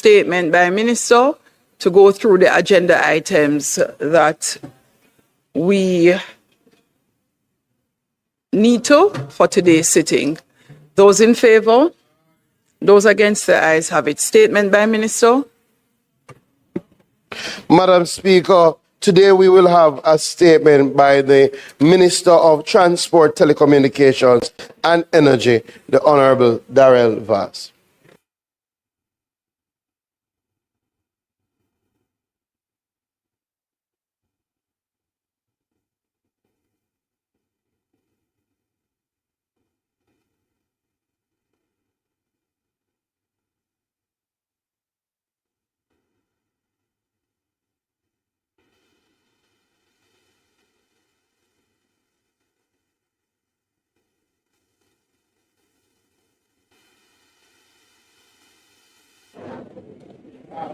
statement by Minister to go through the agenda items that we need to for today's sitting. Those in favor? Those against, the ayes have it. Statement by Minister. Madam Speaker, today we will have a statement by the Minister of Transport, Telecommunications and Energy, the Honourable Daryl Vaz.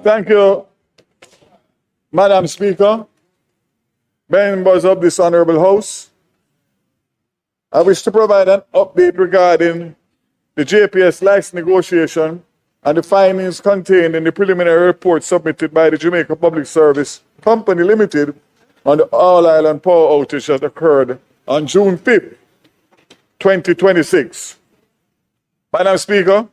Thank you, Madam Speaker, members of this Honourable House. I wish to provide an update regarding the JPS license negotiation and the findings contained in the preliminary report submitted by the Jamaica Public Service Company Limited on the All-Island power outage that occurred on June 5th, 2026. Madam Speaker,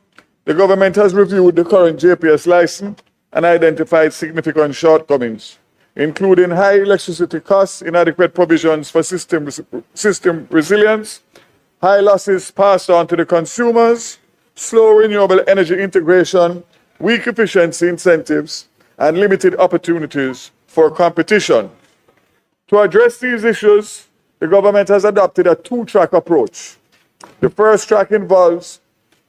the government has reviewed the current JPS license and identified significant shortcomings, including high electricity costs, inadequate provisions for system resilience, high losses passed on to the consumers, slow renewable energy integration, weak efficiency incentives, and limited opportunities for competition. To address these issues, the government has adopted a two-track approach. The first track involves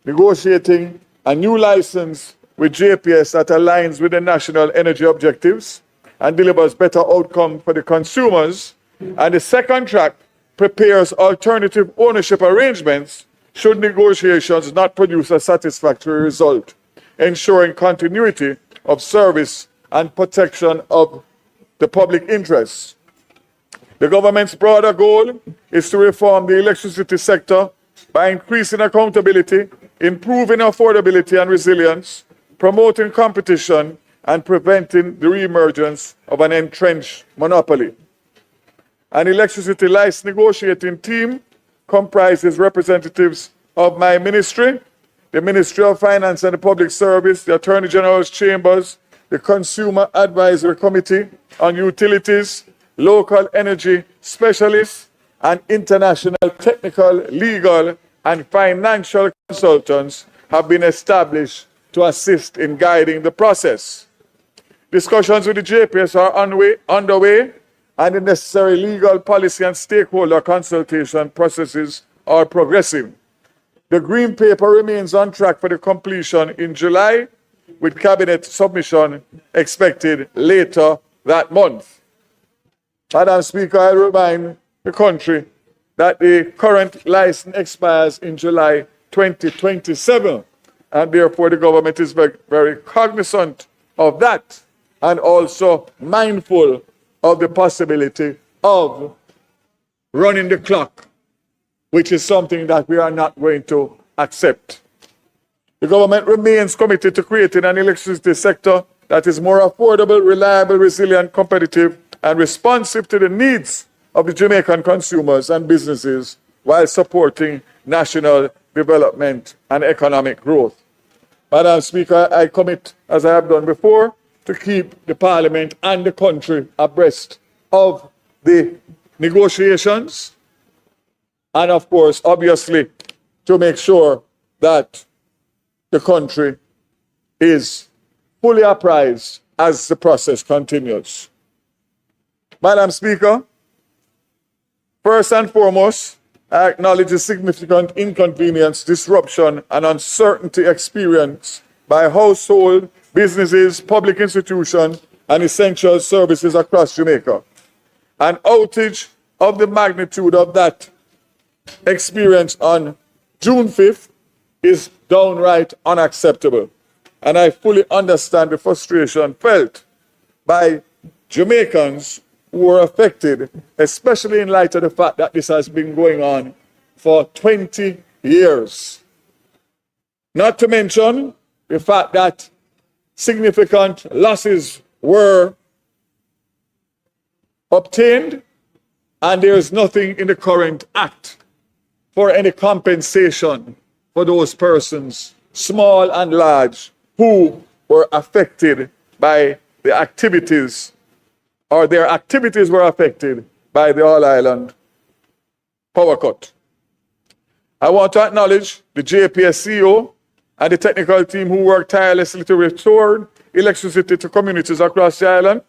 negotiating a new license with JPS that aligns with the national energy objectives and delivers better outcome for the consumers. And the second track prepares alternative ownership arrangements should negotiations not produce a satisfactory result, ensuring continuity of service and protection of the public interests. The government's broader goal is to reform the electricity sector by increasing accountability, improving affordability and resilience, promoting competition, and preventing the re-emergence of an entrenched monopoly. An electricity license negotiating team comprises representatives of my ministry, the Ministry of Finance and the Public Service, the Attorney General's Chambers, the Consumer Advisory Committee on Utilities, local energy specialists, and international technical, legal, and financial consultants have been established to assist in guiding the process. Discussions with the JPS are underway, and the necessary legal, policy, and stakeholder consultation processes are progressing. The Green Paper remains on track for the completion in July, with Cabinet submission expected later that month. Madam Speaker, I remind the country that the current license expires in July 2027. And therefore, the government is very, very cognizant of that and also mindful of the possibility of running the clock, which is something that we are not going to accept. The government remains committed to creating an electricity sector that is more affordable, reliable, resilient, competitive, and responsive to the needs of the Jamaican consumers and businesses while supporting national development and economic growth. Madam Speaker, I commit, as I have done before, to keep the Parliament and the country abreast of the negotiations and, of course, obviously, to make sure that the country is fully apprised as the process continues. Madam Speaker, first and foremost, I acknowledge the significant inconvenience, disruption, and uncertainty experienced by household, businesses, public institutions, and essential services across Jamaica. An outage of the magnitude of that experience on June 5th is downright unacceptable. And I fully understand the frustration felt by Jamaicans who were affected, especially in light of the fact that this has been going on for 20 years. Not to mention the fact that significant losses were obtained, and there is nothing in the current act for any compensation for those persons, small and large, who were affected by the activities, or their activities were affected by the All Island power cut. I want to acknowledge the JPS CEO and the technical team who worked tirelessly to restore electricity to communities across the island.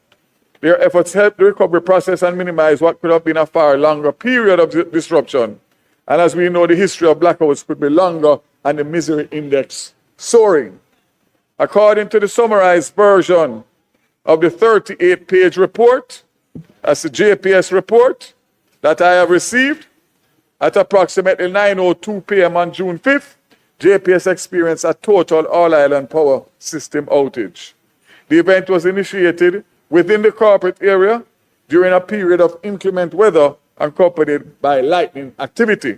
Their efforts helped the recovery process and minimize what could have been a far longer period of disruption. And as we know, the history of blackouts could be longer and the misery index soaring. According to the summarized version of the 38-page report, that's the JPS report that I have received, at approximately 9:02 p.m. on June 5th, JPS experienced a total all-island power system outage. The event was initiated within the corporate area during a period of inclement weather accompanied by lightning activity.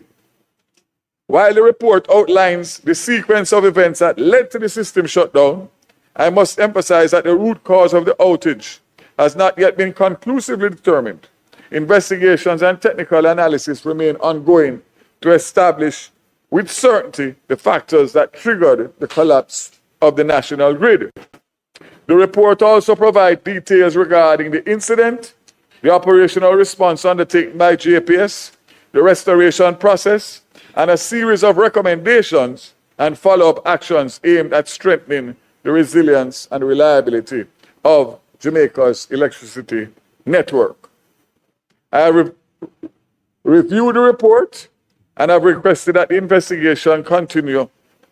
While the report outlines the sequence of events that led to the system shutdown, I must emphasize that the root cause of the outage has not yet been conclusively determined. Investigations and technical analysis remain ongoing to establish with certainty the factors that triggered the collapse of the national grid. The report also provides details regarding the incident, the operational response undertaken by JPS, the restoration process, and a series of recommendations and follow-up actions aimed at strengthening the resilience and reliability of Jamaica's electricity network. I have reviewed the report and have requested that the investigation continue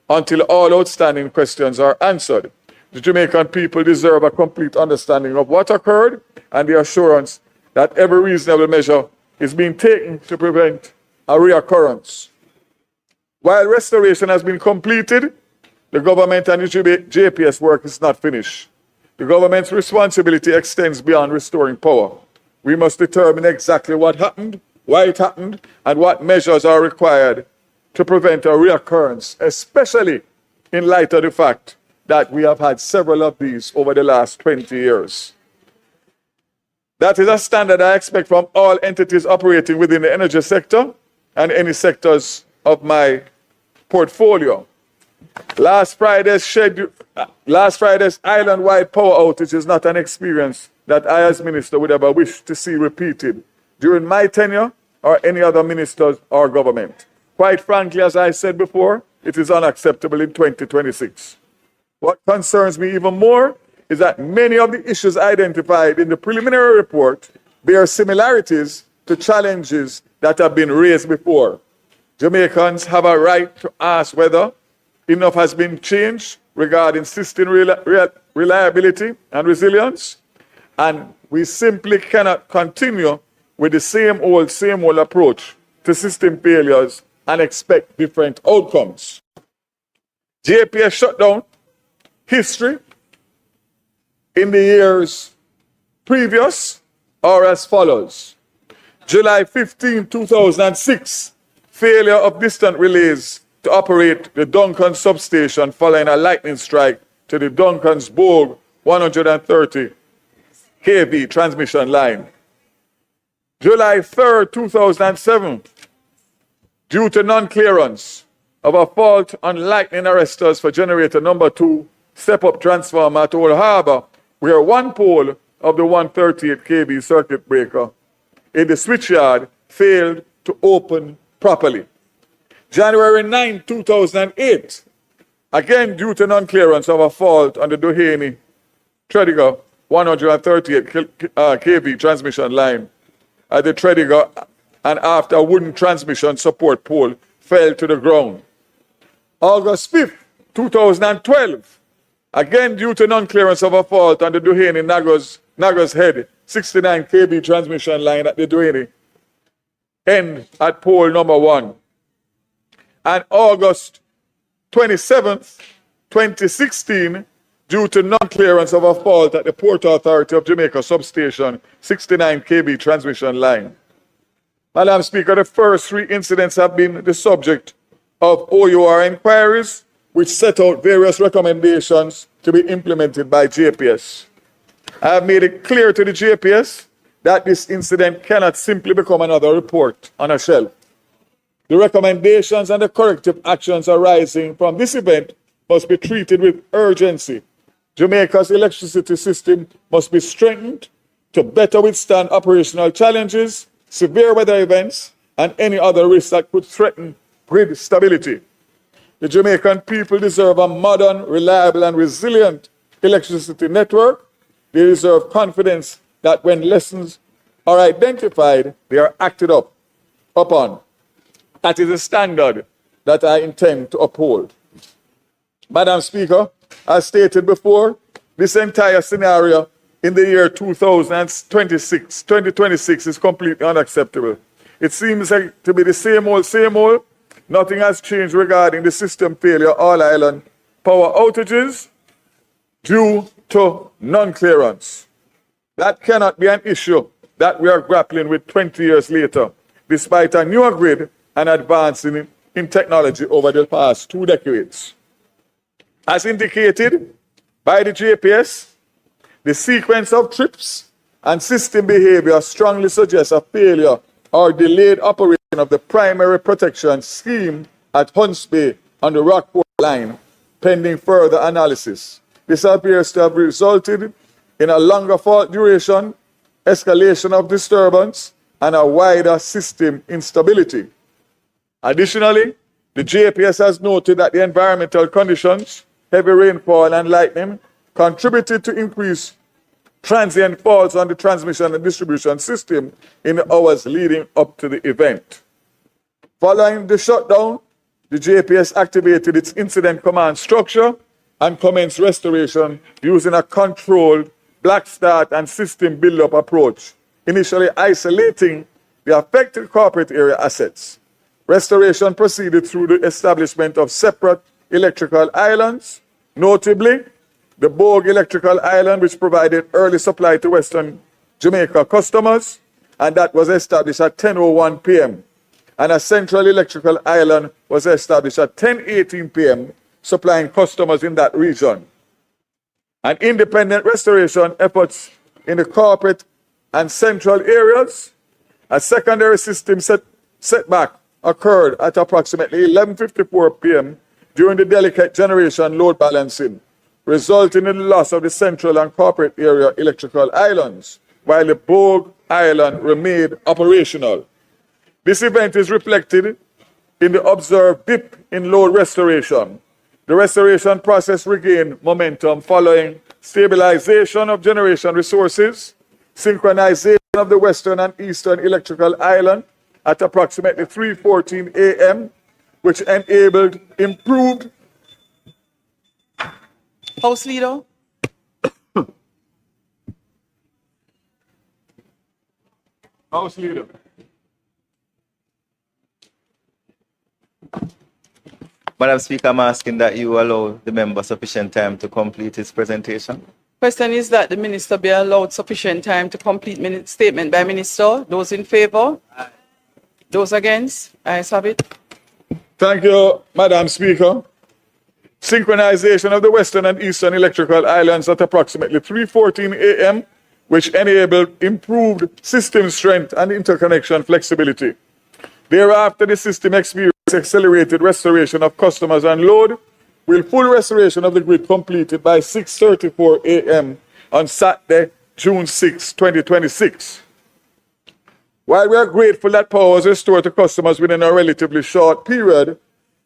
until all outstanding questions are answered. The Jamaican people deserve a complete understanding of what occurred and the assurance that every reasonable measure is being taken to prevent a reoccurrence. While restoration has been completed, the government and the JPS work is not finished. The government's responsibility extends beyond restoring power. We must determine exactly what happened, why it happened, and what measures are required to prevent a reoccurrence, especially in light of the fact that we have had several of these over the last 20 years. That is a standard I expect from all entities operating within the energy sector and any sectors of my portfolio. Last Friday's island-wide power outage is not an experience that I as minister would ever wish to see repeated during my tenure or any other ministers or government. Quite frankly, as I said before, it is unacceptable in 2026. What concerns me even more is that many of the issues identified in the preliminary report bear similarities to challenges that have been raised before. Jamaicans have a right to ask whether enough has been changed regarding system reliability and resilience, and we simply cannot continue with the same old approach to system failures and expect different outcomes. JPS shutdown history in the years previous are as follows. July 15, 2006, failure of distant relays to operate the Duncan substation following a lightning strike to the Duncan's Bogue 130 kV transmission line. July 3rd, 2007, due to non-clearance of a fault on lightning arresters for generator number 2 step-up transformer at Old Harbour, where one pole of the 138 kV circuit breaker in the switchyard failed to open properly. January 9, 2008, again due to non-clearance of a fault on the Doheny Tredegar 138 kV transmission line at the Tredegar, and after a wooden transmission support pole fell to the ground. August 5th, 2012, again due to non-clearance of a fault on the Doheny Nagas Head 69 kV transmission line at the Doheny end at pole number 1. And August 27th, 2016, due to non-clearance of a fault at the Port Authority of Jamaica substation 69 kV transmission line. Madam Speaker, the first 3 incidents have been the subject of OUR inquiries, which set out various recommendations to be implemented by JPS. I have made it clear to the JPS that this incident cannot simply become another report on a shelf. The recommendations and the corrective actions arising from this event must be treated with urgency. Jamaica's electricity system must be strengthened to better withstand operational challenges, severe weather events, and any other risks that could threaten grid stability. The Jamaican people deserve a modern, reliable, and resilient electricity network. They deserve confidence that when lessons are identified, they are acted upon. That is a standard that I intend to uphold. Madam Speaker, as stated before, this entire scenario in the year 2026 is completely unacceptable. It seems like to be the same old. Nothing has changed regarding the system failure, all island power outages due to non-clearance. That cannot be an issue that we are grappling with 20 years later, despite a newer grid and advancing in technology over the past 2 decades. As indicated by the JPS, the sequence of trips and system behavior strongly suggests a failure or delayed operation of the primary protection scheme at Hunts Bay on the Rockport line, pending further analysis. This appears to have resulted in a longer fault duration, escalation of disturbance, and a wider system instability. Additionally, the JPS has noted that the environmental conditions, heavy rainfall and lightning, contributed to increased transient faults on the transmission and distribution system in the hours leading up to the event. Following the shutdown, the JPS activated its incident command structure and commenced restoration using a controlled black start and system build-up approach, initially isolating the affected corporate area assets. Restoration proceeded through the establishment of separate electrical islands, notably the Bogue Electrical Island, which provided early supply to Western Jamaica customers, and that was established at 10:01 p.m. And a Central Electrical Island was established at 10:18 p.m., supplying customers in that region. And independent restoration efforts in the corporate and central areas, a secondary system setback occurred at approximately 11:54 p.m. during the delicate generation load balancing, resulting in the loss of the central and corporate area electrical islands, while the Bogue Island remained operational. This event is reflected in the observed dip in load restoration. The restoration process regained momentum following stabilization of generation resources, synchronization of the Western and Eastern electrical island at approximately 3:14 a.m., which enabled improved House Leader. House Leader. Madam Speaker, I'm asking that you allow the member sufficient time to complete his presentation. Question is that the minister be allowed sufficient time to complete statement by minister. Those in favor? Aye. Those against? Ayes have it. Thank you, Madam Speaker. Synchronization of the Western and Eastern electrical islands at approximately 3:14 a.m., which enabled improved system strength and interconnection flexibility. Thereafter, the system experienced accelerated restoration of customers and load, with full restoration of the grid completed by 6:34 a.m. on Saturday, June 6, 2026. While we are grateful that power was restored to customers within a relatively short period,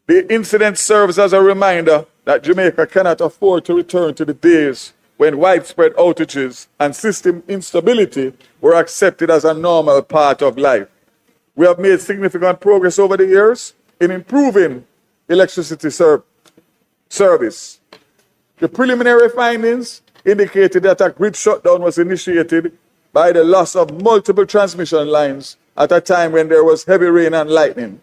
the incident serves as a reminder that Jamaica cannot afford to return to the days when widespread outages and system instability were accepted as a normal part of life. We have made significant progress over the years in improving electricity service. The preliminary findings indicated that a grid shutdown was initiated by the loss of multiple transmission lines at a time when there was heavy rain and lightning.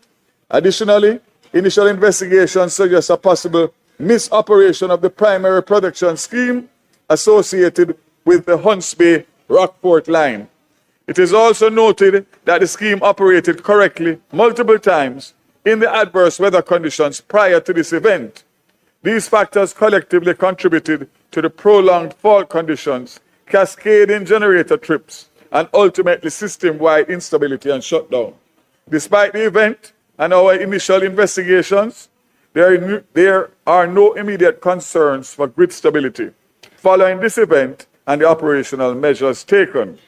Additionally, initial investigations suggest a possible misoperation of the primary production scheme associated with the Hunts Bay Rockport line. It is also noted that the scheme operated correctly multiple times in the adverse weather conditions prior to this event. These factors collectively contributed to the prolonged fault conditions, cascading generator trips, and ultimately system-wide instability and shutdown. Despite the event and our initial investigations, there are no immediate concerns for grid stability following this event and the operational measures taken.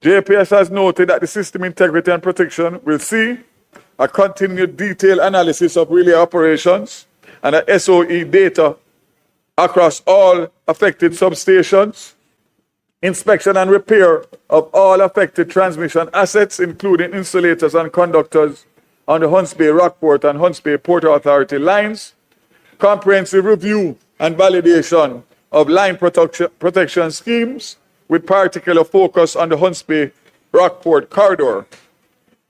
JPS has noted that the system integrity and protection will see a continued detailed analysis of relay operations and a SOE data across all affected substations, inspection and repair of all affected transmission assets, including insulators and conductors on the Hunts Bay Rockport and Hunts Bay Port Authority lines, comprehensive review and validation of line protection schemes with particular focus on the Hunts Bay Rockport corridor,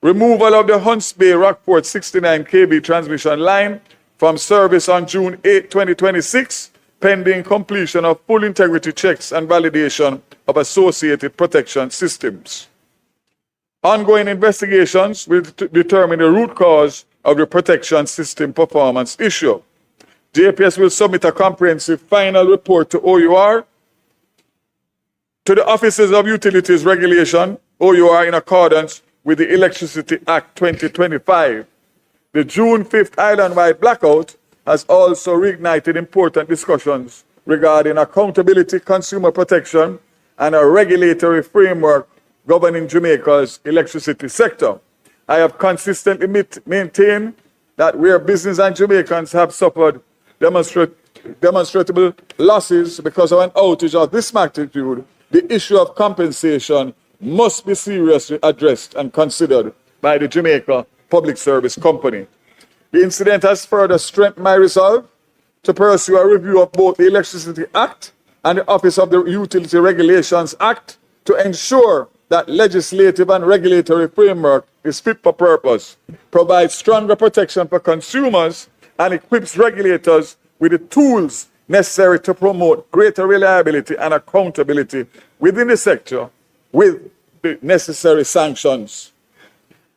removal of the Hunts Bay Rockport 69 kV transmission line from service on June 8, 2026, pending completion of full integrity checks and validation of associated protection systems. Ongoing investigations will determine the root cause of the protection system performance issue. JPS will submit a comprehensive final report to OUR, to the Offices of Utilities Regulation, OUR, in accordance with the Electricity Act 2025. The June 5th island-wide blackout has also reignited important discussions regarding accountability, consumer protection, and a regulatory framework governing Jamaica's electricity sector. I have consistently maintained that where business and Jamaicans have suffered demonstrable losses because of an outage of this magnitude, the issue of compensation must be seriously addressed and considered by the Jamaica Public Service Company. The incident has further strengthened my resolve to pursue a review of both the Electricity Act and the Office of the Utility Regulations Act to ensure that legislative and regulatory framework is fit for purpose, provides stronger protection for consumers, and equips regulators with the tools necessary to promote greater reliability and accountability within the sector with the necessary sanctions.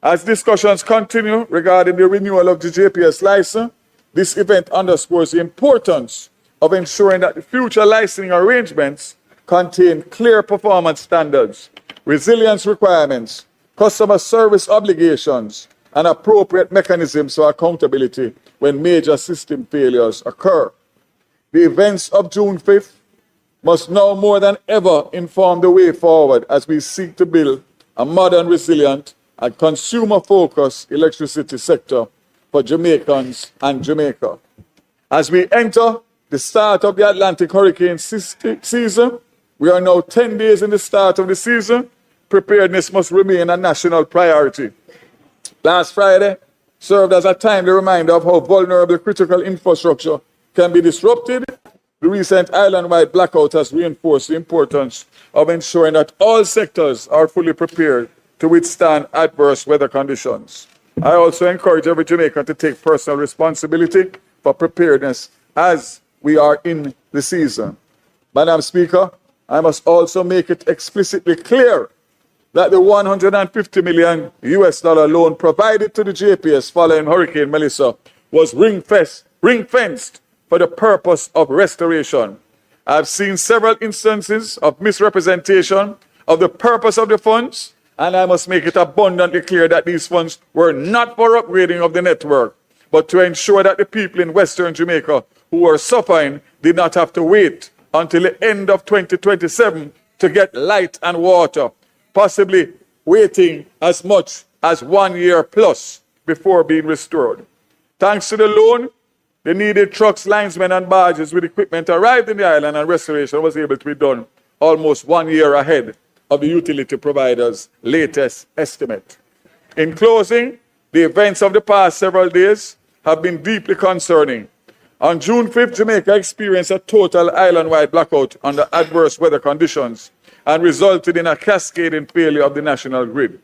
As discussions continue regarding the renewal of the JPS license, this event underscores the importance of ensuring that the future licensing arrangements contain clear performance standards, resilience requirements, customer service obligations, and appropriate mechanisms for accountability when major system failures occur. The events of June 5th must now more than ever inform the way forward as we seek to build a modern, resilient, and consumer-focused electricity sector for Jamaicans and Jamaica. As we enter the start of the Atlantic hurricane season, we are now 10 days in the start of the season. Preparedness must remain a national priority. Last Friday served as a timely reminder of how vulnerable critical infrastructure can be disrupted. The recent island-wide blackout has reinforced the importance of ensuring that all sectors are fully prepared to withstand adverse weather conditions. I also encourage every Jamaican to take personal responsibility for preparedness as we are in the season. Madam Speaker, I must also make it explicitly clear that the $150 million loan provided to the JPS following Hurricane Melissa was ring-fenced for the purpose of restoration. I've seen several instances of misrepresentation of the purpose of the funds, and I must make it abundantly clear that these funds were not for upgrading of the network, but to ensure that the people in Western Jamaica who were suffering did not have to wait until the end of 2027 to get light and water, possibly waiting as much as 1 year plus before being restored. Thanks to the loan, the needed trucks, linesmen, and barges with equipment arrived in the island, and restoration was able to be done almost 1 year ahead of the utility provider's latest estimate. In closing, the events of the past several days have been deeply concerning. On June 5th, Jamaica experienced a total island-wide blackout under adverse weather conditions and resulted in a cascading failure of the national grid.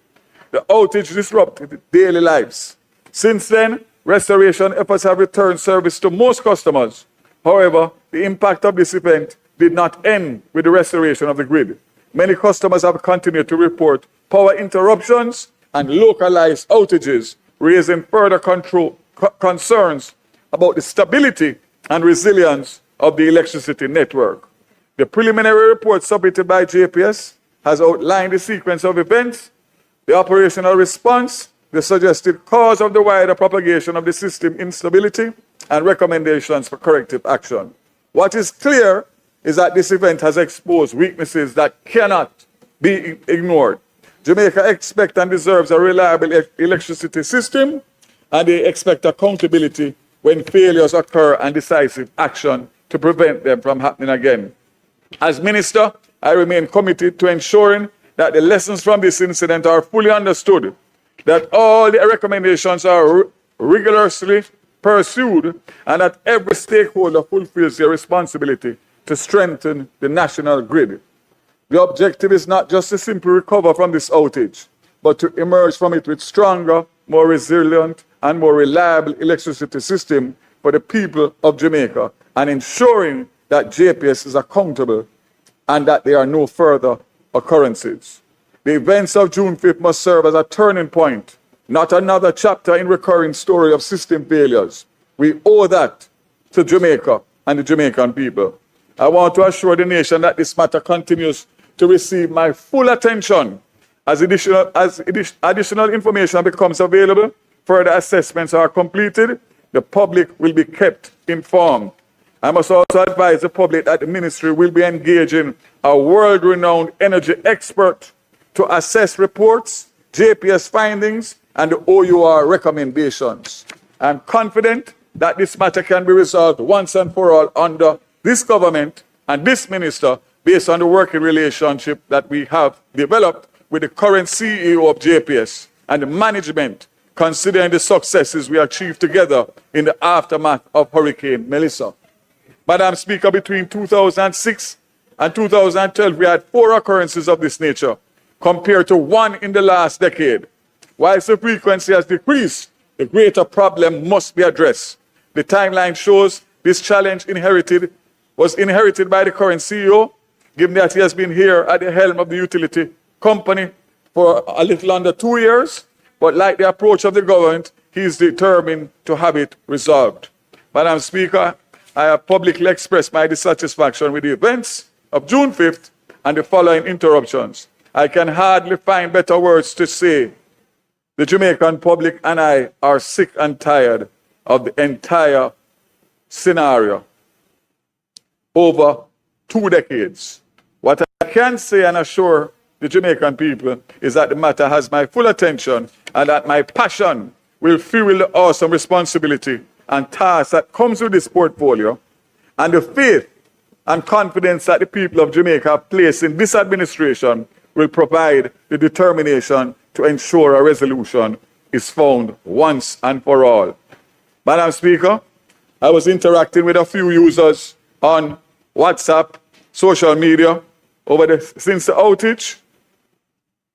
The outage disrupted daily lives. Since then, restoration efforts have returned service to most customers. However, the impact of this event did not end with the restoration of the grid. Many customers have continued to report power interruptions and localized outages, raising further concerns about the stability and resilience of the electricity network. The preliminary report submitted by JPS has outlined the sequence of events, the operational response, the suggested cause of the wider propagation of the system instability, and recommendations for corrective action. What is clear is that this event has exposed weaknesses that cannot be ignored. Jamaica expects and deserves a reliable electricity system, and they expect accountability when failures occur and decisive action to prevent them from happening again. As Minister, I remain committed to ensuring that the lessons from this incident are fully understood, that all the recommendations are rigorously pursued, and that every stakeholder fulfills their responsibility to strengthen the national grid. The objective is not just to simply recover from this outage, but to emerge from it with stronger, more resilient, and more reliable electricity system for the people of Jamaica, and ensuring that JPS is accountable and that there are no further occurrences. The events of June 5th must serve as a turning point, not another chapter in recurring story of system failures. We owe that to Jamaica and the Jamaican people. I want to assure the nation that this matter continues to receive my full attention. As additional information becomes available, further assessments are completed, the public will be kept informed. I must also advise the public that the ministry will be engaging a world-renowned energy expert to assess reports, JPS findings, and the OUR recommendations. I'm confident that this matter can be resolved once and for all under this government and this minister based on the working relationship that we have developed with the current CEO of JPS and the management, considering the successes we achieved together in the aftermath of Hurricane Melissa. Madam Speaker, between 2006 and 2012, we had 4 occurrences of this nature, compared to 1 in the last decade. Whilst the frequency has decreased, the greater problem must be addressed. The timeline shows this challenge was inherited by the current CEO, given that he has been here at the helm of the utility company for a little under 2 years. But like the approach of the government, he is determined to have it resolved. Madam Speaker, I have publicly expressed my dissatisfaction with the events of June 5th and the following interruptions. I can hardly find better words to say. The Jamaican public and I are sick and tired of the entire scenario over 2 decades. What I can say and assure the Jamaican people is that the matter has my full attention and that my passion will fuel the awesome responsibility and task that comes with this portfolio, and the faith and confidence that the people of Jamaica place in this administration will provide the determination to ensure a resolution is found once and for all. Madam Speaker, I was interacting with a few users on WhatsApp, social media, since the outage,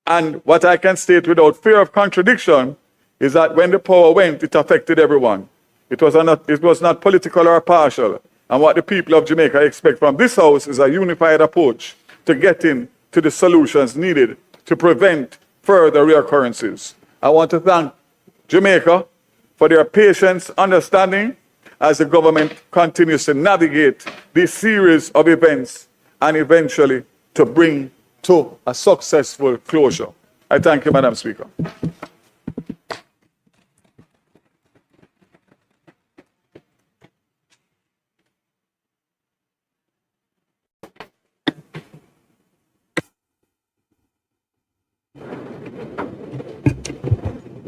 and what I can state without fear of contradiction is that when the power went, it affected everyone. It was not political or partial. And what the people of Jamaica expect from this House is a unified approach to getting to the solutions needed to prevent further reoccurrences. I want to thank Jamaica for their patience, understanding, as the government continues to navigate this series of events and eventually to bring to a successful closure. I thank you, Madam Speaker.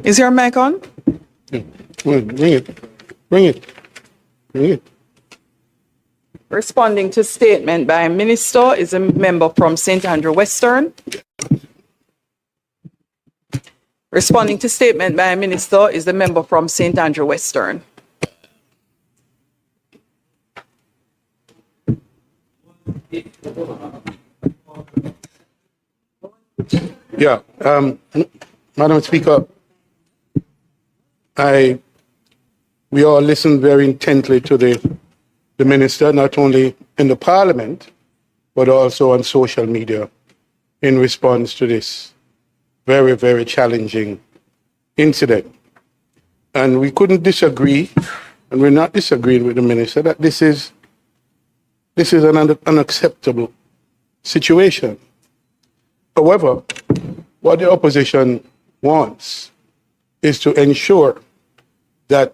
Is your mic on? Bring it. Responding to statement by Minister is a member from St. Andrew Western. Responding to statement by Minister is the member from St. Andrew Western. Yeah, Madam Speaker, we all listened very intently to the minister, not only in the parliament, but also on social media in response to this very, very challenging incident. And we couldn't disagree, and we're not disagreeing with the minister, that this is This is an unacceptable situation. However, what the opposition wants is to ensure that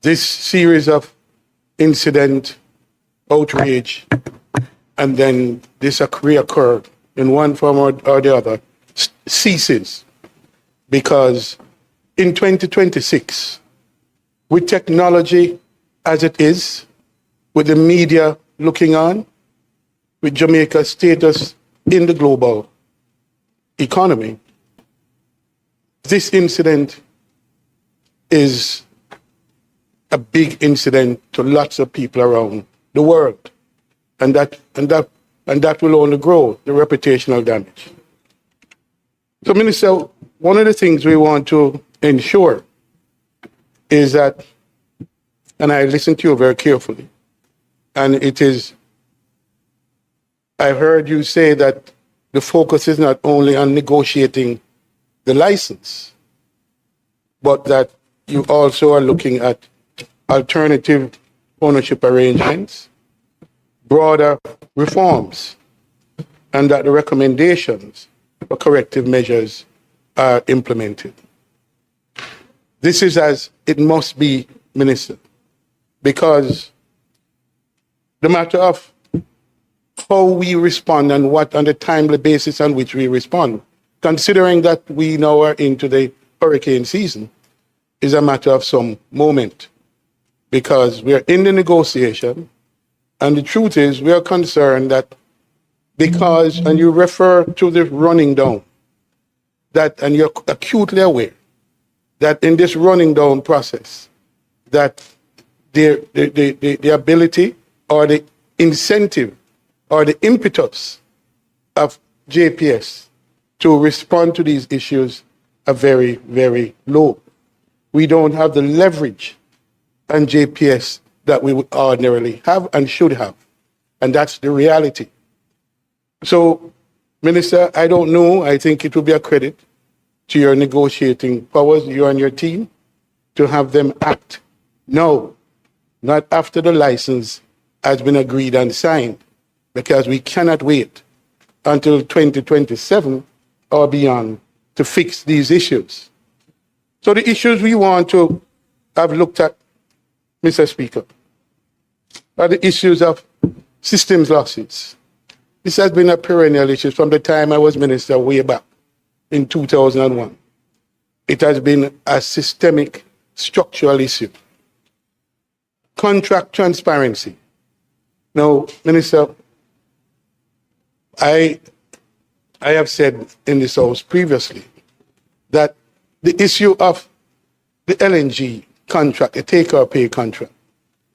this series of incident, outrage, and then this reoccur in one form or the other ceases. Because in 2026, with technology as it is, with the media looking on, with Jamaica's status in the global economy, this incident is a big incident to lots of people around the world. And that will only grow the reputational damage. So, Minister, one of the things we want to ensure is that, and I listened to you very carefully, and it is, I heard you say that the focus is not only on negotiating the license, but that you also are looking at alternative ownership arrangements, broader reforms, and that the recommendations for corrective measures are implemented. This is as it must be, Minister, because the matter of how we respond and what on the timely basis on which we respond, considering that we now are into the hurricane season, is a matter of some moment, because we are in the negotiation, and the truth is we are concerned that because, and you refer to the running down, that, and you're acutely aware that in this running down process, that the ability or the incentive or the impetus of JPS to respond to these issues are very, very low. We don't have the leverage on JPS that we would ordinarily have and should have. And that's the reality. So, Minister, I don't know. I think it would be a credit to your negotiating powers, you and your team, to have them act now, not after the license has been agreed and signed, because we cannot wait until 2027 or beyond to fix these issues. So the issues we want to have looked at, Mr. Speaker, are the issues of systems losses. This has been a perennial issue from the time I was minister way back in 2001. It has been a systemic structural issue. Contract transparency. Now, Minister, I have said in this House previously that the issue of the LNG contract, a take or pay contract,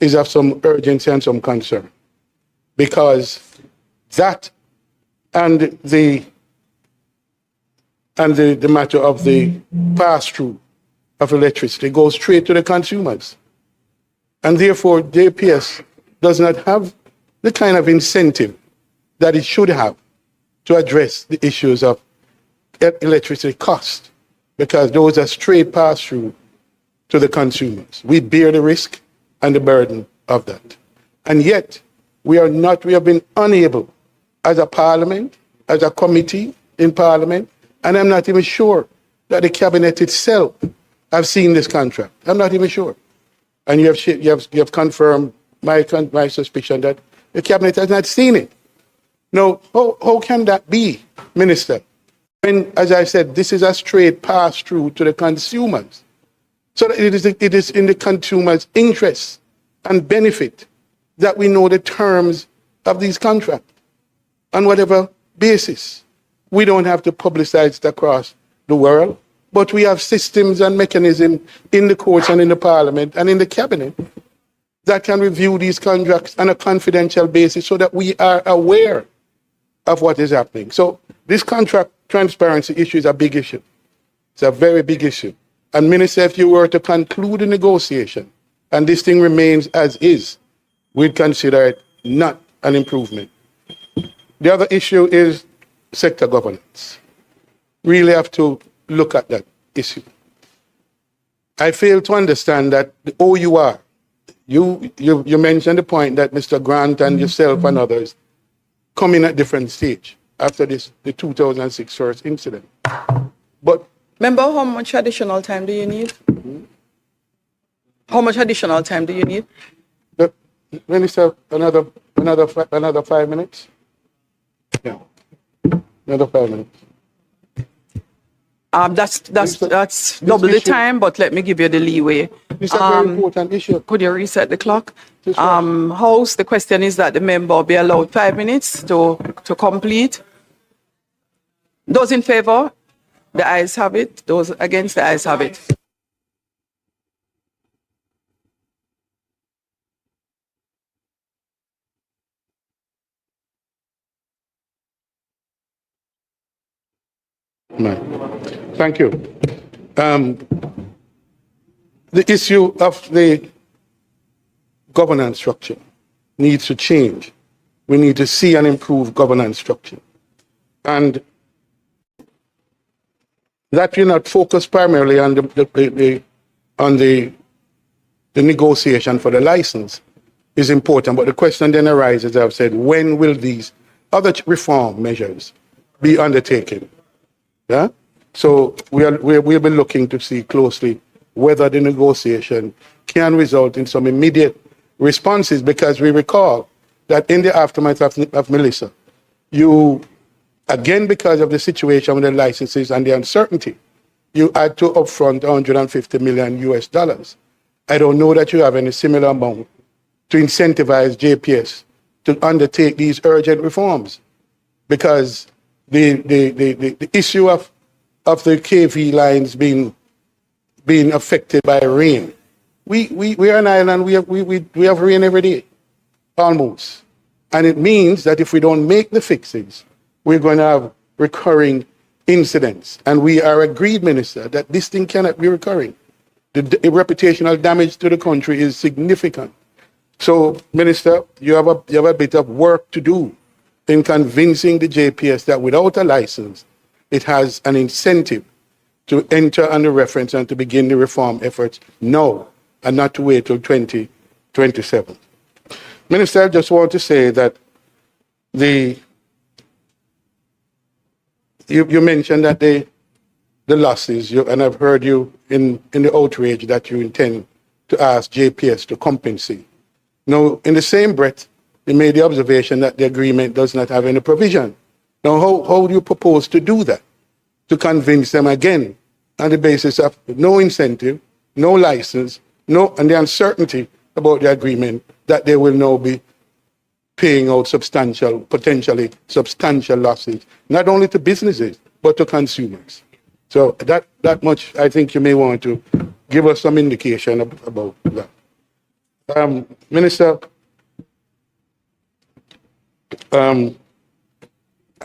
is of some urgency and some concern, because that and the matter of the pass-through of electricity goes straight to the consumers. And therefore, JPS does not have the kind of incentive that it should have to address the issues of electricity cost, because those are straight pass-through to the consumers. We bear the risk and the burden of that. And yet, we have been unable as a parliament, as a committee in parliament, and I'm not even sure that the cabinet itself have seen this contract. I'm not even sure. And you have confirmed my suspicion that the cabinet has not seen it. Now, how can that be, Minister? When, as I said, this is a straight pass-through to the consumers. So that it is in the consumer's interest and benefit that we know the terms of these contracts on whatever basis. We don't have to publicize it across the world, but we have systems and mechanisms in the courts and in the parliament and in the cabinet that can review these contracts on a confidential basis so that we are aware of what is happening. So this contract transparency issue is a big issue. It's a very big issue. And Minister, if you were to conclude the negotiation and this thing remains as is, we'd consider it not an improvement. The other issue is sector governance. Really have to look at that issue. I fail to understand that the OUR, you mentioned the point that Mr. Grant and yourself and others come in at different stage after the 2006 first incident. But Member, how much additional time do you need? How much additional time do you need? the Minister, another 5 minutes? Yeah. Another 5 minutes. That's double the issue- time, but let me give you the leeway. This is a very important issue. Could you reset the clock? This one. House, the question is that the member be allowed 5 minutes to complete. Those in favor? The ayes have it. Those against? The ayes have it. Right. Thank you. The issue of the governance structure needs to change. We need to see an improved governance structure. And that will not focus primarily on the negotiation for the license is important. But the question then arises, I've said, when will these other reform measures be undertaken? Yeah? So we'll be looking to see closely whether the negotiation can result in some immediate responses, because we recall that in the aftermath of Melissa, you, again, because of the situation with the licenses and the uncertainty, you had to upfront $150 million US. I don't know that you have any similar amount to incentivize JPS to undertake these urgent reforms, because the issue of the KV lines being affected by rain. We are an island, we have rain every day, almost. And it means that if we don't make the fixes, we're going to have recurring incidents. And we are agreed, Minister, that this thing cannot be recurring. The reputational damage to the country is significant. So, Minister, you have a bit of work to do in convincing the JPS that without a license, it has an incentive to enter under reference and to begin the reform efforts now and not to wait till 2027. Minister, I just want to say that you mentioned that the losses, and I've heard you in the outrage that you intend to ask JPS to compensate. Now, in the same breath, you made the observation that the agreement does not have any provision. Now, how do you propose to do that? To convince them again on the basis of no incentive, no license, and the uncertainty about the agreement, that they will now be paying out potentially substantial losses, not only to businesses, but to consumers. So that much, I think you may want to give us some indication about that. Minister, I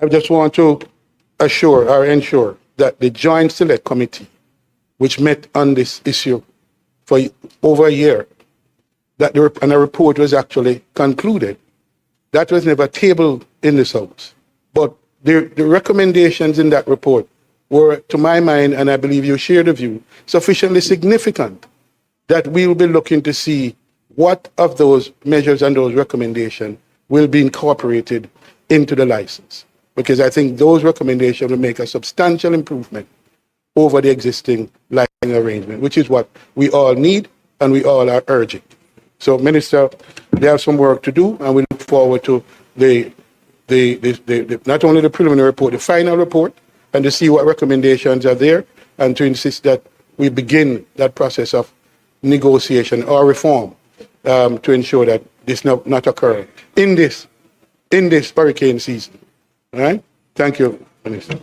just want to ensure that the Joint Select Committee, which met on this issue for over a year, and a report was actually concluded, that was never tabled in this House. But the recommendations in that report were, to my mind, and I believe you share the view, sufficiently significant that we will be looking to see what of those measures and those recommendations will be incorporated into the license. Because I think those recommendations will make a substantial improvement over the existing licensing arrangement, which is what we all need and we all are urging. So, Minister, they have some work to do, and we look forward to not only the preliminary report, the final report, and to see what recommendations are there, and to insist that we begin that process of negotiation or reform to ensure that this not occur in this hurricane season. All right? Thank you, Minister.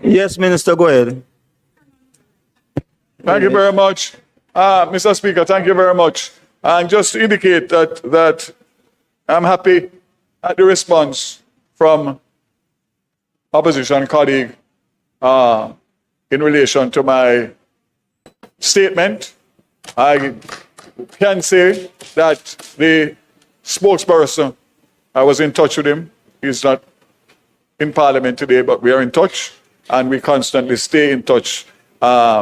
Yes, Minister, go ahead. Thank you very much. Mr. Speaker, thank you very much. And just to indicate that I'm happy at the response from opposition colleague in relation to my statement I can say that the spokesperson, I was in touch with him. He's not in Parliament today, but we are in touch, and we constantly stay in touch,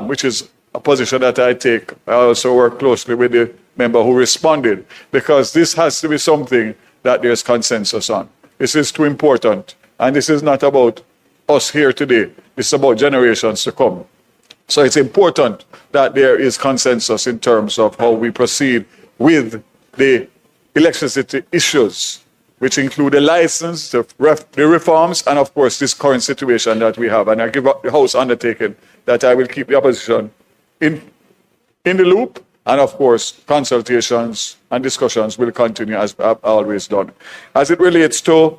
which is a position that I take. I also work closely with the member who responded, because this has to be something that there's consensus on. This is too important, and this is not about us here today. This is about generations to come. So it's important that there is consensus in terms of how we proceed with the electricity issues, which include the license, the reforms, and of course this current situation that we have. And I give up the House undertaking that I will keep the opposition in the loop, and of course consultations and discussions will continue as I've always done. As it relates to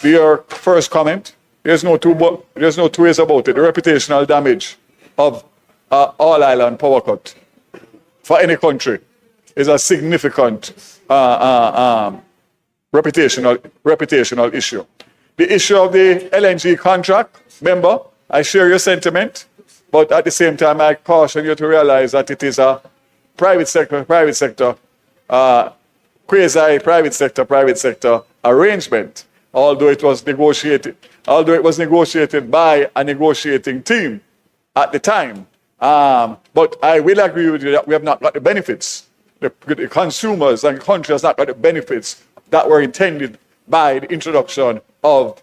your first comment, there's no two ways about it. The reputational damage of all island power cut for any country is a significant reputational issue. The issue of the LNG contract, remember, I share your sentiment, but at the same time, I caution you to realize that it is a private sector, quasi-private sector arrangement, although it was negotiated by a negotiating team at the time. But I will agree with you that we have not got the benefits. The consumers and countries have not got the benefits that were intended by the introduction of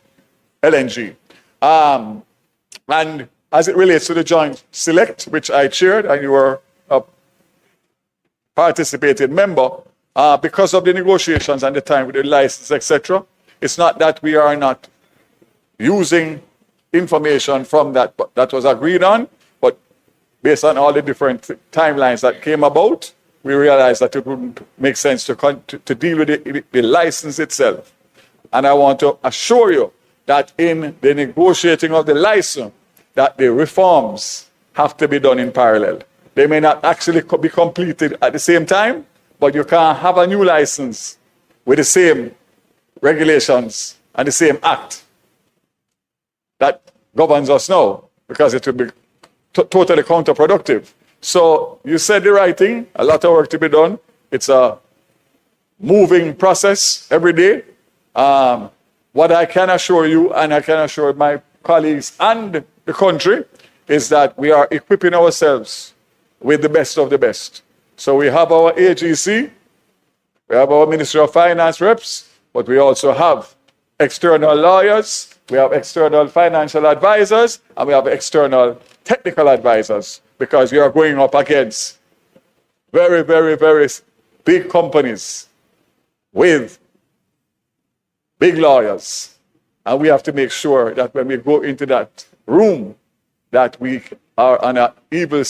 LNG. And as it relates to the joint select, which I chaired, and you were a participating member, because of the negotiations and the time with the license, etc., it's not that we are not using information from that was agreed on, but based on all the different timelines that came about, we realized that it wouldn't make sense to deal with the license itself. And I want to assure you that in the negotiating of the license, that the reforms have to be done in parallel. They may not actually be completed at the same time, but you can't have a new license with the same regulations and the same act that governs us now, because it would be totally counterproductive. So you said the right thing, a lot of work to be done. It's a moving process every day. What I can assure you, and I can assure my colleagues and the country, is that we are equipping ourselves with the best of the best. So we have our AGC, we have our Ministry of Finance reps, but we also have external lawyers, we have external financial advisors, and we have external technical advisors, because you are going up against very, very, very big companies with big lawyers. And we have to make sure that when we go into that room, that we are on an evil.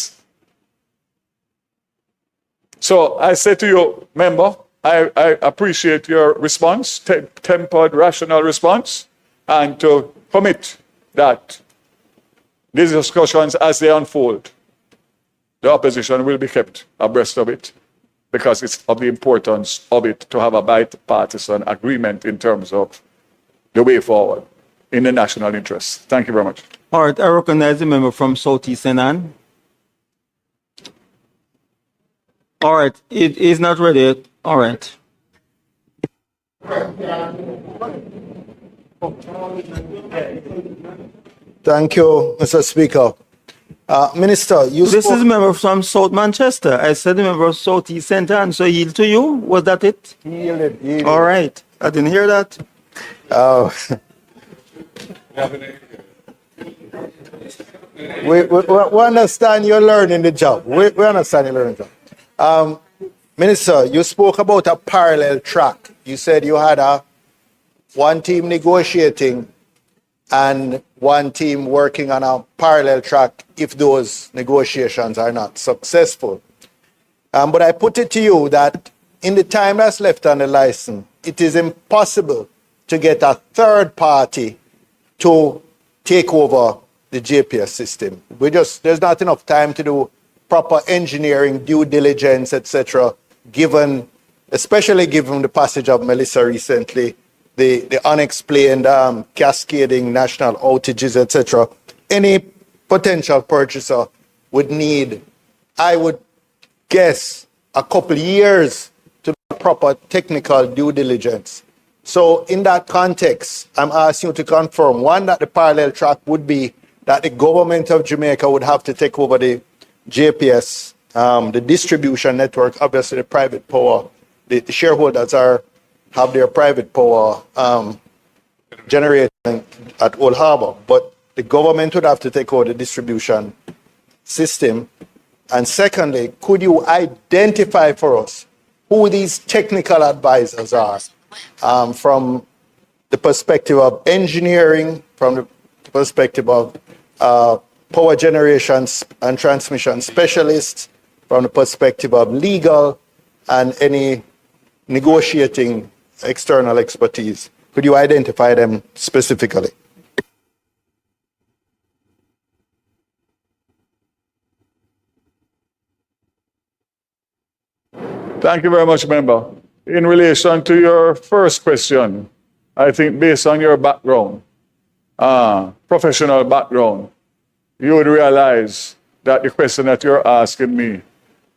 So I say to you, member, I appreciate your response, tempered, rational response, and to commit that these discussions, as they unfold, the opposition will be kept abreast of it, because it's of the importance of it to have a bipartisan agreement in terms of the way forward in the national interest. Thank you very much. All right, I recognize the member from Southeast Senan. All right, it is not ready. All right. Thank you, Mr. Speaker. Minister, This is a member from South Manchester. I said the member of Southeast Senan, so yield to you. Was that it? Yielded. All right. I didn't hear that. We understand you're learning the job. We understand you're learning the job. Minister, you spoke about a parallel track. You said you had one team negotiating and one team working on a parallel track if those negotiations are not successful. But I put it to you that in the time that's left on the license, it is impossible to get a third party to take over the JPS system. There's not enough time to do proper engineering, due diligence, etc., especially given the passage of Melissa recently, the unexplained cascading national outages, etc. Any potential purchaser would need, I would guess, a couple years to do proper technical due diligence. So in that context, I'm asking you to confirm, one, that the parallel track would be that the government of Jamaica would have to take over the JPS, the distribution network. Obviously the private power, the shareholders have their private power generating at Old Harbour, but the government would have to take over the distribution system. And secondly, could you identify for us who these technical advisors are, from the perspective of engineering, from the perspective of power generation and transmission specialists, from the perspective of legal and any negotiating external expertise? Could you identify them specifically? Thank you very much, member. In relation to your first question, I think based on your background, professional background, you would realize that the question that you're asking me,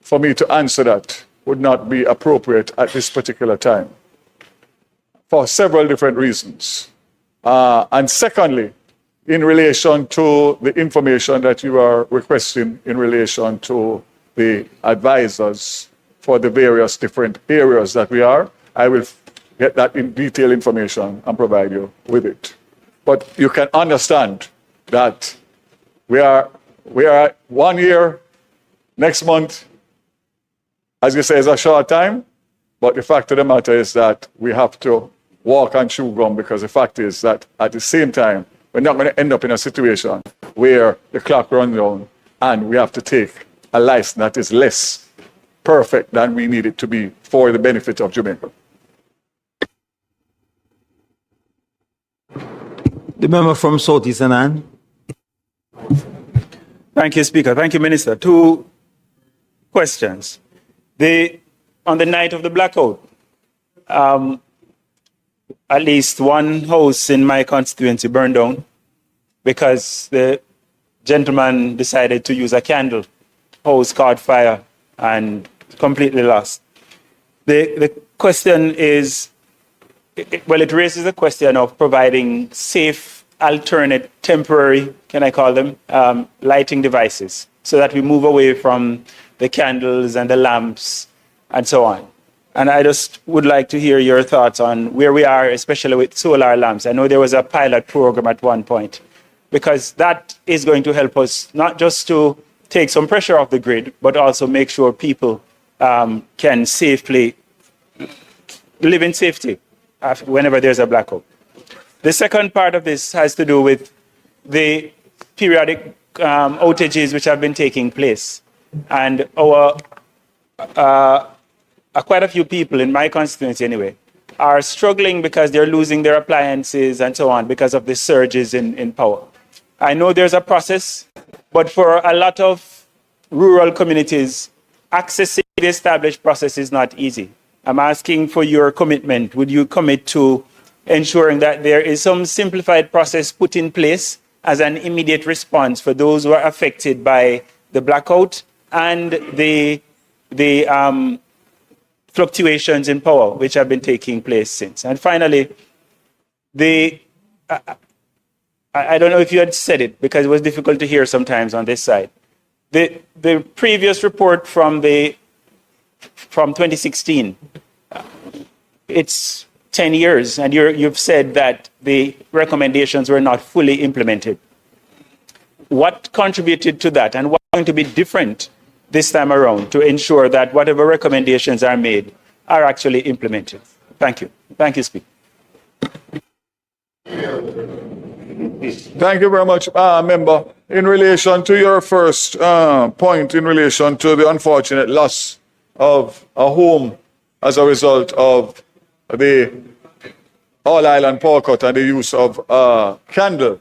for me to answer that, would not be appropriate at this particular time for several different reasons. And secondly, in relation to the information that you are requesting in relation to the advisors for the various different areas that we are, I will get that in detailed information and provide you with it. But you can understand that we are 1 year, next month, as you say, is a short time, but the fact of the matter is that we have to walk and chew gum, because the fact is that at the same time, we're not going to end up in a situation where the clock runs down and we have to take a license that is less perfect than we need it to be for the benefit of Jamaica. The member from Southeast Anand. Thank you, Speaker. Thank you, Minister. Two questions. On the night of the blackout, at least one house in my constituency burned down because the gentleman decided to use a candle. House caught fire and completely lost. The question is, it raises a question of providing safe, alternate, temporary, can I call them, lighting devices, so that we move away from the candles and the lamps and so on. And I just would like to hear your thoughts on where we are, especially with solar lamps. I know there was a pilot program at one point, because that is going to help us not just to take some pressure off the grid, but also make sure people can safely live in safety whenever there's a blackout. The second part of this has to do with the periodic outages which have been taking place. And quite a few people in my constituency anyway are struggling because they're losing their appliances and so on because of the surges in power. I know there's a process, but for a lot of rural communities, accessing the established process is not easy. I'm asking for your commitment. Would you commit to ensuring that there is some simplified process put in place as an immediate response for those who are affected by the blackout and the fluctuations in power which have been taking place since? And finally, I don't know if you had said it because it was difficult to hear sometimes on this side. The previous report from 2016, it's 10 years, and you've said that the recommendations were not fully implemented. What contributed to that, and what's going to be different this time around to ensure that whatever recommendations are made are actually implemented? Thank you. Thank you, Speaker. Thank you very much, member. In relation to your first point, in relation to the unfortunate loss of a home as a result of the All Island power cut and the use of candle,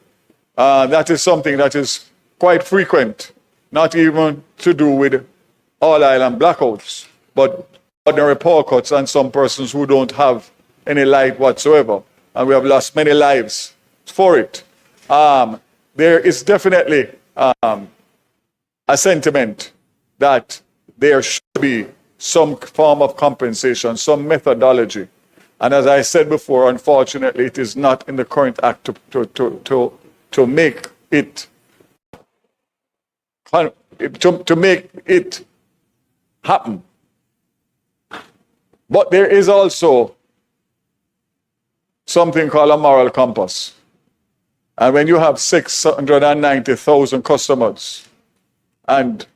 that is something that is quite frequent, not even to do with All Island blackouts, but ordinary power cuts and some persons who don't have any light whatsoever. And we have lost many lives for it. There is definitely a sentiment that there should be some form of compensation, some methodology. And as I said before, unfortunately, it is not in the current act to make it happen. But there is also something called a moral compass. And when you have 690,000 customers and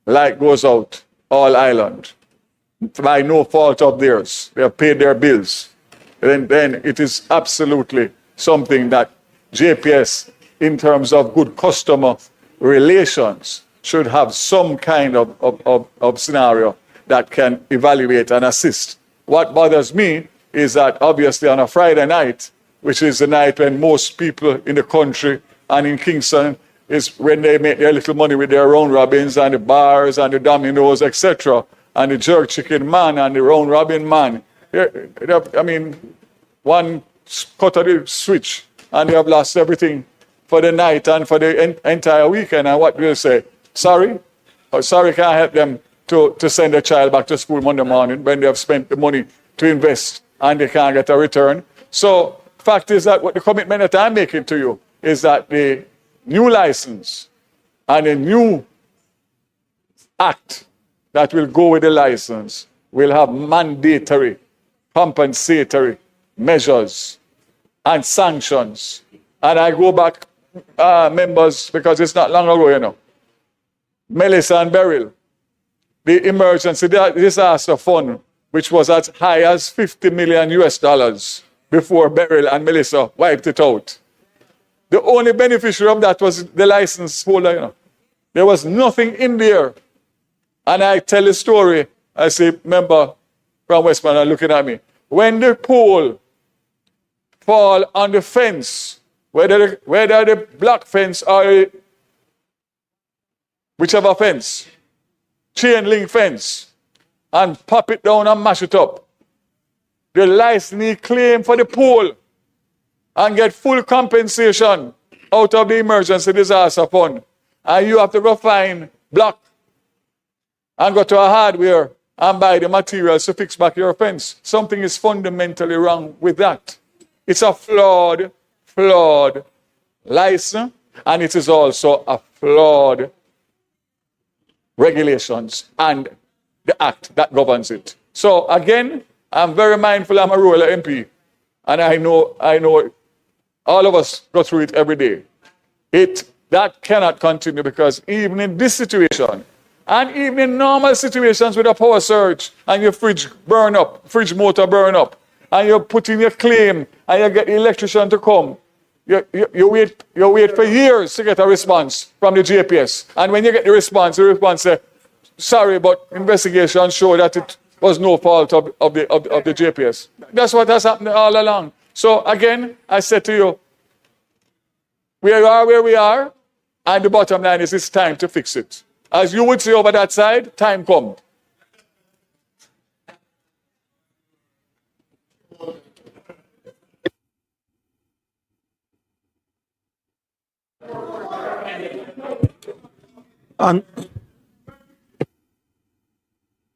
light goes out all island by no fault of theirs, they have paid their bills, then it is absolutely something that JPS, in terms of good customer relations, should have some kind of scenario that can evaluate and assist. What bothers me is that obviously on a Friday night, which is the night when most people in the country and in Kingston is when they make their little money with their round robins and the bars and the dominoes, etc., and the jerk chicken man and the round robin man. I mean, one cut of the switch and they have lost everything for the night and for the entire weekend. And what do you say? Sorry? Or sorry can't help them to send a child back to school Monday morning when they have spent the money to invest and they can't get a return. So fact is that what the commitment that I'm making to you is that the new license and a new act that will go with the license will have mandatory compensatory measures and sanctions. And I go back, members, because it's not long ago, you know. Melissa and Beryl, the emergency disaster fund, which was as high as $50 million US before Beryl and Melissa wiped it out. The only beneficiary of that was the license holder, you know. There was nothing in there. And I tell a story, I say, member from Westmoreland looking at me. When the pole fall on the fence, whether the black fence or whichever fence, chain link fence, and pop it down and mash it up, the licensee claim for the pole and get full compensation out of the emergency disaster fund. And you have to go find block and go to a hardware and buy the materials to fix back your fence. Something is fundamentally wrong with that. It's a flawed license, and it is also a flawed regulations and the act that governs it. So again, I'm very mindful I'm a rural MP, and I know all of us go through it every day. That cannot continue, because even in this situation, and even in normal situations with a power surge and your fridge motor burn up, and you put in your claim and you get the electrician to come, you wait for years to get a response from the JPS. And when you get the response says, sorry, but investigation show that it was no fault of the JPS. That's what has happened all along. So again, I said to you, we are where we are, and the bottom line is it's time to fix it. As you would say over that side, time come. And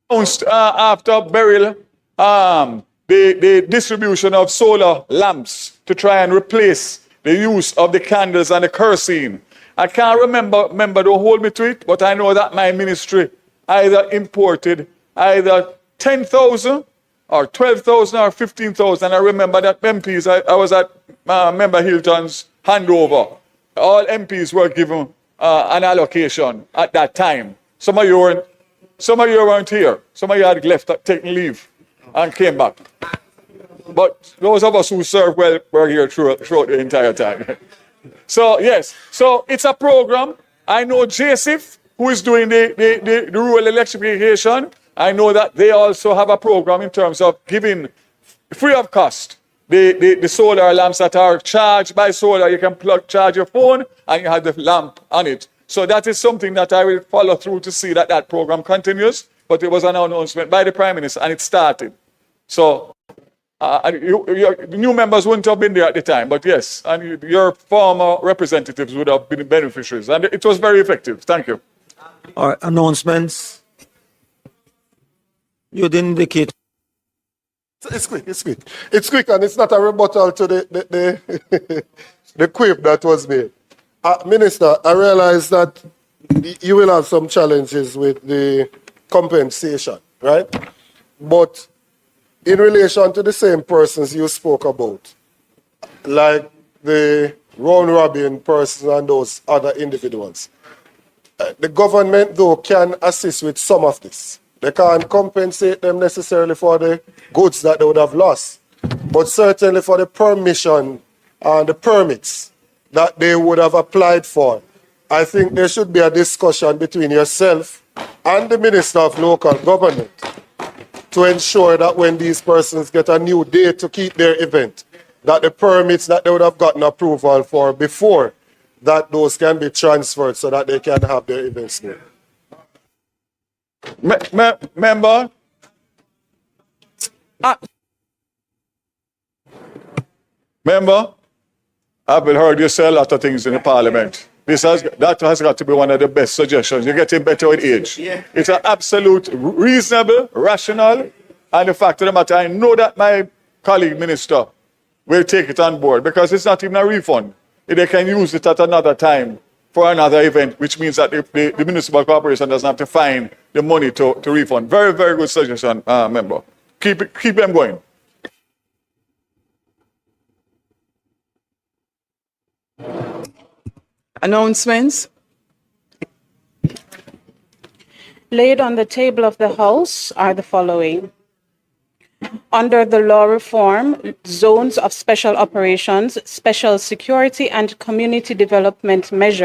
after burial, the distribution of solar lamps to try and replace the use of the candles and the kerosene. I can't remember, don't hold me to it, but I know that my ministry either imported either 10,000 or 12,000 or 15,000. I remember that MPs, I was at Member Hilton's handover. All MPs were given an allocation at that time. Some of you weren't here. Some of you had left, taken leave, and came back. But those of us who served well were here throughout the entire time. So yes, so it's a program. I know JSIF, who is doing the rural electrification. I know that they also have a program in terms of giving free of cost the solar lamps that are charged by solar. You can charge your phone and you have the lamp on it. So that is something that I will follow through to see that program continues. But it was an announcement by the Prime Minister and it started. So your new members wouldn't have been there at the time, but yes, and your former representatives would have been beneficiaries, and it was very effective. Thank you. all right, announcements. You didn't indicate. It's quick, it's quick. It's quick and it's not a rebuttal to the the quip that was made. Minister, I realize that you will have some challenges with the compensation, right? But in relation to the same persons you spoke about, like the round robin person and those other individuals, the government, though, can assist with some of this. They can't compensate them necessarily for the goods that they would have lost, but certainly for the permission and the permits that they would have applied for. I think there should be a discussion between yourself and the Minister of Local Government to ensure that when these persons get a new date to keep their event, that the permits that they would have gotten approval for before, that those can be transferred so that they can have their events there. Member? Member? I've heard you say a lot of things in the parliament. That has got to be one of the best suggestions. You're getting better with age. Yeah. It's an absolute reasonable, rational, and the fact of the matter, I know that my colleague minister will take it on board because it's not even a refund. They can use it at another time for another event, which means that the municipal corporation doesn't have to find the money to refund. Very, very good suggestion, member. Keep them going. Announcements. Laid on the table of the House are the following. Under the law reform, zones of special operations, special security and community development measures